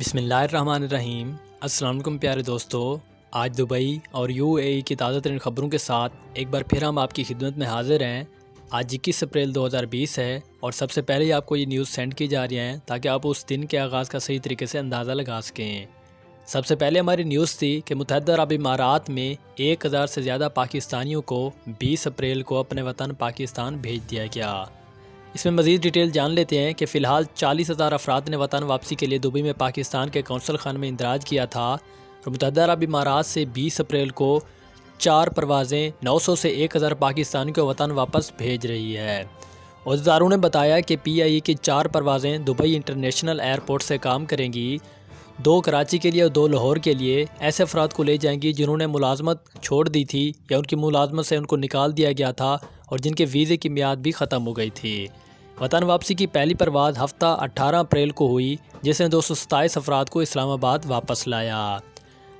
بسم اللہ الرحمن الرحیم۔ السلام علیکم پیارے دوستو، آج دبئی اور UAE کی تازہ ترین خبروں کے ساتھ ایک بار پھر ہم آپ کی خدمت میں حاضر ہیں۔ آج 21 اپریل 2020 ہے اور سب سے پہلے آپ کو یہ نیوز سینڈ کی جا رہی ہیں تاکہ آپ اس دن کے آغاز کا صحیح طریقے سے اندازہ لگا سکیں۔ سب سے پہلے ہماری نیوز تھی کہ متحدہ عرب امارات میں 1000 سے زیادہ پاکستانیوں کو 20 اپریل کو اپنے وطن پاکستان بھیج دیا گیا۔ اس میں مزید ڈیٹیل جان لیتے ہیں کہ فی الحال 40,000 افراد نے وطن واپسی کے لیے دبئی میں پاکستان کے قونصل خانے میں اندراج کیا تھا اور متحدہ عرب امارات سے 20 اپریل کو 4 پروازیں 900 سے 1000 پاکستانیوں کو وطن واپس بھیج رہی ہے۔ عہدیداروں نے بتایا کہ PIE کی 4 پروازیں دبئی انٹرنیشنل ایئرپورٹ سے کام کریں گی، 2 کراچی کے لیے اور 2 لاہور کے لیے۔ ایسے افراد کو لے جائیں گی جنہوں نے ملازمت چھوڑ دی تھی یا ان کی ملازمت سے ان کو نکال دیا گیا تھا اور جن کے ویزے کی میعاد بھی ختم ہو گئی تھی۔ وطن واپسی کی پہلی پرواز ہفتہ 18 اپریل کو ہوئی جس نے 227 افراد کو اسلام آباد واپس لایا۔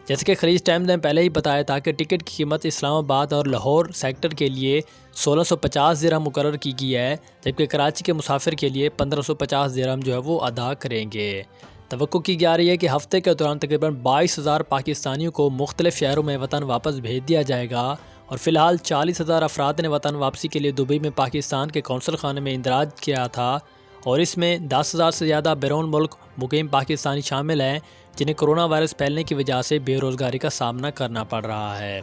جیسے کہ خلیج ٹائمز نے پہلے ہی بتایا تھا کہ ٹکٹ کی قیمت اسلام آباد اور لاہور سیکٹر کے لیے 1650 درہم مقرر کی گئی ہے، جبکہ کراچی کے مسافر کے لیے 1550 درہم جو ہے وہ ادا کریں گے۔ توقع کی جا رہی ہے کہ ہفتے کے دوران تقریباً 22,000 پاکستانیوں کو مختلف شہروں میں وطن واپس بھیج دیا جائے گا اور فی الحال 40,000 افراد نے وطن واپسی کے لیے دبئی میں پاکستان کے قونصل خانے میں اندراج کیا تھا اور اس میں 10,000 سے زیادہ بیرون ملک مقیم پاکستانی شامل ہیں جنہیں کرونا وائرس پھیلنے کی وجہ سے بے روزگاری کا سامنا کرنا پڑ رہا ہے۔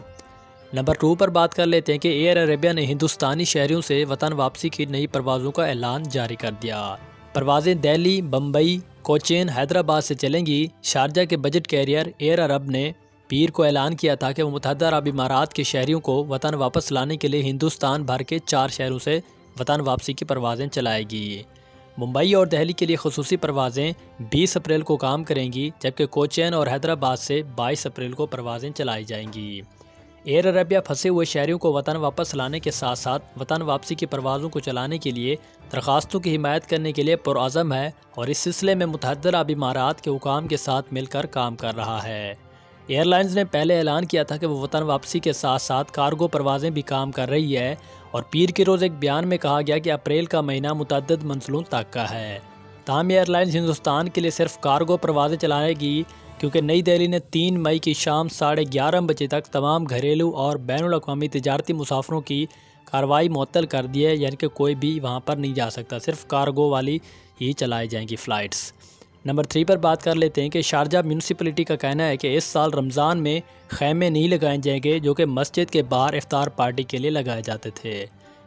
نمبر 2 پر بات کر لیتے ہیں کہ ایئر عربیہ نے ہندوستانی شہریوں سے وطن واپسی کی نئی پروازوں کا اعلان جاری کر دیا۔ پروازیں دہلی، بمبئی، کوچین، حیدرآباد سے چلیں گی۔ شارجہ کے بجٹ کیریئر ایئر عرب نے پیر کو اعلان کیا تھا کہ وہ متحدہ عرب امارات کے شہریوں کو وطن واپس لانے کے لیے ہندوستان بھر کے 4 شہروں سے وطن واپسی کی پروازیں چلائے گی۔ ممبئی اور دہلی کے لیے خصوصی پروازیں 20 اپریل کو کام کریں گی، جبکہ کوچین اور حیدرآباد سے 22 اپریل کو پروازیں چلائی جائیں گی۔ ایئر عربیہ پھنسے ہوئے شہریوں کو وطن واپس لانے کے ساتھ ساتھ وطن واپسی کی پروازوں کو چلانے کے لیے درخواستوں کی حمایت کرنے کے لیے پرعزم ہے اور اس سلسلے میں متحدہ عرب امارات کے حکام کے ساتھ مل کر کام کر رہا ہے۔ ایئر لائنز نے پہلے اعلان کیا تھا کہ وہ وطن واپسی کے ساتھ ساتھ کارگو پروازیں بھی کام کر رہی ہے اور پیر کے روز ایک بیان میں کہا گیا کہ اپریل کا مہینہ متعدد منزلوں تک کا ہے۔ تاہم ایئر لائنز ہندوستان کے لیے صرف کارگو پروازیں چلائے گی کیونکہ نئی دہلی نے 3 مئی کی شام 11:30 بجے تک تمام گھریلو اور بین الاقوامی تجارتی مسافروں کی کارروائی معطل کر دی ہے، یعنی کہ کوئی بھی وہاں پر نہیں جا سکتا، صرف کارگو والی ہی چلائی جائیں گی فلائٹس۔ نمبر 3 پر بات کر لیتے ہیں کہ شارجہ میونسپلٹی کا کہنا ہے کہ اس سال رمضان میں خیمے نہیں لگائے جائیں گے جو کہ مسجد کے باہر افطار پارٹی کے لیے لگائے جاتے تھے۔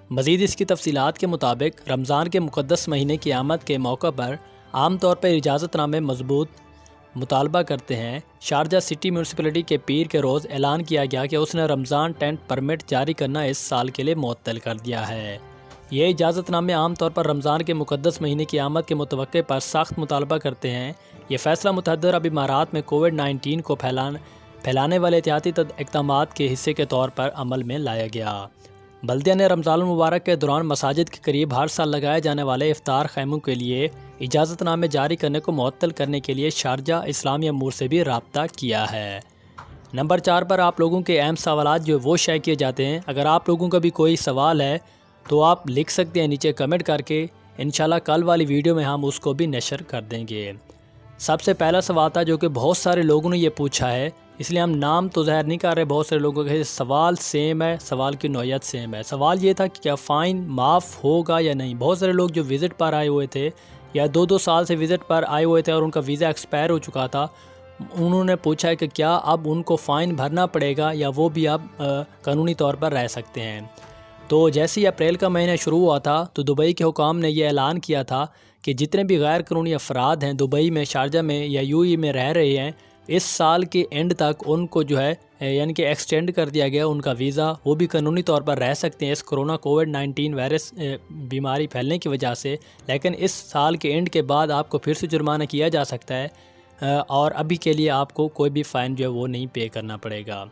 مزید اس کی تفصیلات کے مطابق رمضان کے مقدس مہینے کی آمد کے موقع پر عام طور پر اجازت نامے مضبوط مطالبہ کرتے ہیں۔ شارجہ سٹی میونسپلٹی کے پیر کے روز اعلان کیا گیا کہ اس نے رمضان ٹینٹ پرمٹ جاری کرنا اس سال کے لیے معطل کر دیا ہے۔ یہ اجازت نامے عام طور پر رمضان کے مقدس مہینے کی آمد کے متوقع پر سخت مطالبہ کرتے ہیں۔ یہ فیصلہ متحدہ عرب امارات میں کووڈ-19 کو پھیلانے والے احتیاطی اقدامات کے حصے کے طور پر عمل میں لایا گیا۔ بلدیہ نے رمضان المبارک کے دوران مساجد کے قریب ہر سال لگائے جانے والے افطار خیموں کے لیے اجازت نامے جاری کرنے کو معطل کرنے کے لیے شارجہ اسلامی امور سے بھی رابطہ کیا ہے۔ نمبر 4 پر آپ لوگوں کے اہم سوالات جو وہ شیئر کیے جاتے ہیں۔ اگر آپ لوگوں کا بھی کوئی سوال ہے تو آپ لکھ سکتے ہیں نیچے کمنٹ کر کے، انشاءاللہ کل والی ویڈیو میں ہم اس کو بھی نشر کر دیں گے۔ سب سے پہلا سوال تھا جو کہ بہت سارے لوگوں نے یہ پوچھا ہے، اس لیے ہم نام تو ظاہر نہیں کر رہے، بہت سارے لوگوں کے سوال سیم ہے، سوال کی نوعیت سیم ہے۔ سوال یہ تھا کہ کیا فائن معاف ہوگا یا نہیں۔ بہت سارے لوگ جو وزٹ پر آئے ہوئے تھے یا 2 سال سے وزٹ پر آئے ہوئے تھے اور ان کا ویزا ایکسپائر ہو چکا تھا، انہوں نے پوچھا ہے کہ کیا اب ان کو فائن بھرنا پڑے گا یا وہ بھی اب قانونی طور پر رہ سکتے ہیں۔ تو جیسے ہی اپریل کا مہینہ شروع ہوا تھا تو دبئی کے حکام نے یہ اعلان کیا تھا کہ جتنے بھی غیر قانونی افراد ہیں دبئی میں، شارجہ میں یا UAE میں رہ رہے ہیں، اس سال کے اینڈ تک ان کو جو ہے یعنی کہ ایکسٹینڈ کر دیا گیا ان کا ویزا، وہ بھی قانونی طور پر رہ سکتے ہیں اس کووڈ-19 وائرس بیماری پھیلنے کی وجہ سے، لیکن اس سال کے اینڈ کے بعد آپ کو پھر سے جرمانہ کیا جا سکتا ہے اور ابھی کے لیے آپ کو کوئی بھی فائن جو ہے وہ نہیں پے کرنا پڑے گا۔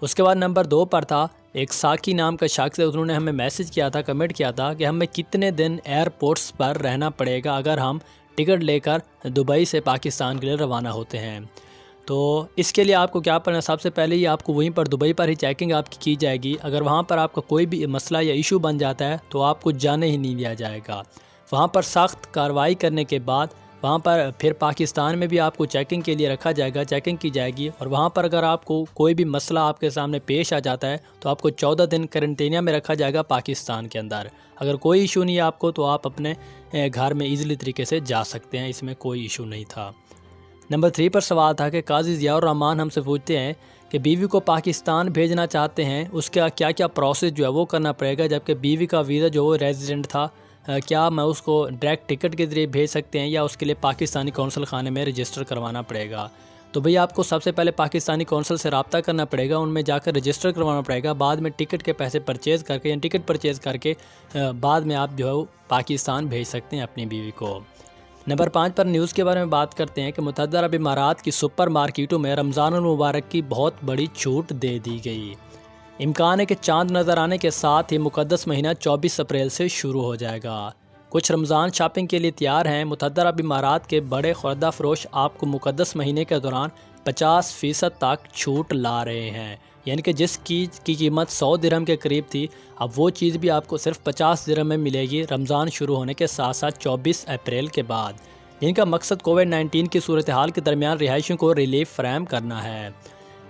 اس کے بعد نمبر 2 پر تھا ایک ساکی نام کا شخص ہے، انہوں نے ہمیں میسج کیا تھا، کمنٹ کیا تھا کہ ہمیں کتنے دن ایئرپورٹس پر رہنا پڑے گا اگر ہم ٹکٹ لے کر دبئی سے پاکستان کے لیے روانہ ہوتے ہیں۔ تو اس کے لیے آپ کو کیا کرنا، سب سے پہلے ہی آپ کو وہیں پر دبئی پر ہی چیکنگ آپ کی جائے گی۔ اگر وہاں پر آپ کا کوئی بھی مسئلہ یا ایشو بن جاتا ہے تو آپ کو جانے ہی نہیں دیا جائے گا۔ وہاں پر سخت کارروائی کرنے کے بعد وہاں پر پھر پاکستان میں بھی آپ کو چیکنگ کے لیے رکھا جائے گا، چیکنگ کی جائے گی، اور وہاں پر اگر آپ کو کوئی بھی مسئلہ آپ کے سامنے پیش آ جاتا ہے تو آپ کو 14 دن کرنٹینیا میں رکھا جائے گا پاکستان کے اندر۔ اگر کوئی ایشو نہیں ہے آپ کو تو آپ اپنے گھر میں ایزیلی طریقے سے جا سکتے ہیں، اس میں کوئی ایشو نہیں تھا۔ نمبر 3 پر سوال تھا کہ قاضی ضیاء الرحمان ہم سے پوچھتے ہیں کہ بیوی کو پاکستان بھیجنا چاہتے ہیں، اس کا کیا کیا پروسیس جو ہے وہ کرنا پڑے گا، جبکہ بیوی کا ویزا جو وہ ریزیڈنٹ تھا، کیا میں اس کو ڈائریکٹ ٹکٹ کے ذریعے بھیج سکتے ہیں یا اس کے لیے پاکستانی قونصل خانے میں رجسٹر کروانا پڑے گا؟ تو بھئی آپ کو سب سے پہلے پاکستانی قونصل سے رابطہ کرنا پڑے گا، ان میں جا کر رجسٹر کروانا پڑے گا، بعد میں ٹکٹ کے پیسے پرچیز کر کے، ٹکٹ پرچیز کر کے بعد میں آپ جو ہے پاکستان بھیج سکتے ہیں اپنی بیوی کو۔ نمبر 5 پر نیوز کے بارے میں بات کرتے ہیں کہ متحدہ عرب امارات کی سپر مارکیٹوں میں رمضان المبارک کی بہت بڑی چھوٹ دے دی گئی۔ امکان ہے کہ چاند نظر آنے کے ساتھ ہی مقدس مہینہ 24 اپریل سے شروع ہو جائے گا۔ کچھ رمضان شاپنگ کے لیے تیار ہیں۔ متحدہ عرب امارات کے بڑے خوردہ فروش آپ کو مقدس مہینے کے دوران 50% تک چھوٹ لا رہے ہیں، یعنی کہ جس کی قیمت 100 درہم کے قریب تھی، اب وہ چیز بھی آپ کو صرف 50 درہم میں ملے گی رمضان شروع ہونے کے ساتھ ساتھ 24 اپریل کے بعد، جن کا مقصد کووڈ-19 کی صورتحال کے درمیان رہائشیوں کو ریلیف فراہم کرنا ہے۔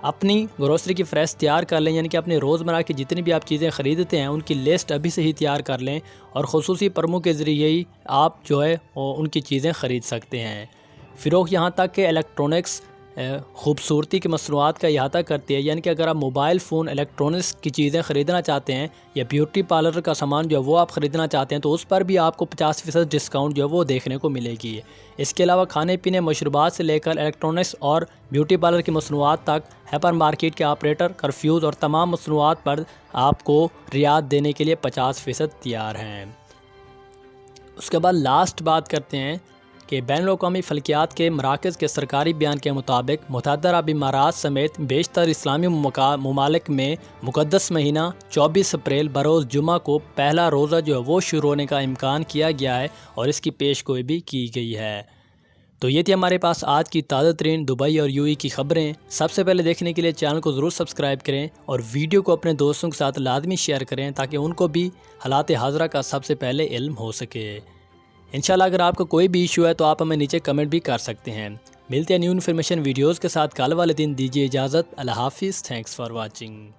اپنی گروسری کی فہرست تیار کر لیں، یعنی کہ اپنے روزمرہ کی جتنی بھی آپ چیزیں خریدتے ہیں ان کی لسٹ ابھی سے ہی تیار کر لیں، اور خصوصی پرموں کے ذریعے ہی آپ جو ہے ان کی چیزیں خرید سکتے ہیں۔ فروخت یہاں تک کہ الیکٹرونکس خوبصورتی کی مصنوعات کا احاطہ کرتی ہے، یعنی کہ اگر آپ موبائل فون، الیکٹرونکس کی چیزیں خریدنا چاہتے ہیں یا بیوٹی پارلر کا سامان جو ہے وہ آپ خریدنا چاہتے ہیں تو اس پر بھی آپ کو 50% ڈسکاؤنٹ جو ہے وہ دیکھنے کو ملے گی۔ اس کے علاوہ کھانے پینے، مشروبات سے لے کر الیکٹرونکس اور بیوٹی پارلر کی مصنوعات تک ہائپر مارکیٹ کے آپریٹر کرفیوز اور تمام مصنوعات پر آپ کو رعایت دینے کے لیے 50% تیار ہیں۔ اس کے بعد لاسٹ بات کرتے ہیں کہ بین الاقوامی فلکیات کے مراکز کے سرکاری بیان کے مطابق متحدہ عرب امارات سمیت بیشتر اسلامی ممالک میں مقدس مہینہ 24 اپریل بروز جمعہ کو پہلا روزہ جو ہے وہ شروع ہونے کا امکان کیا گیا ہے، اور اس کی پیش گوئی بھی کی گئی ہے۔ تو یہ تھی ہمارے پاس آج کی تازہ ترین دبئی اور UAE کی خبریں۔ سب سے پہلے دیکھنے کے لیے چینل کو ضرور سبسکرائب کریں اور ویڈیو کو اپنے دوستوں کے ساتھ لازمی شیئر کریں تاکہ ان کو بھی حالات حاضرہ کا سب سے پہلے علم ہو سکے۔ انشاءاللہ اگر آپ کو کوئی بھی ایشو ہے تو آپ ہمیں نیچے کمنٹ بھی کر سکتے ہیں۔ ملتے ہیں نیو انفارمیشن ویڈیوز کے ساتھ، کل والے دن دیجیے اجازت۔ اللہ حافظ، تھینکس فار واچنگ۔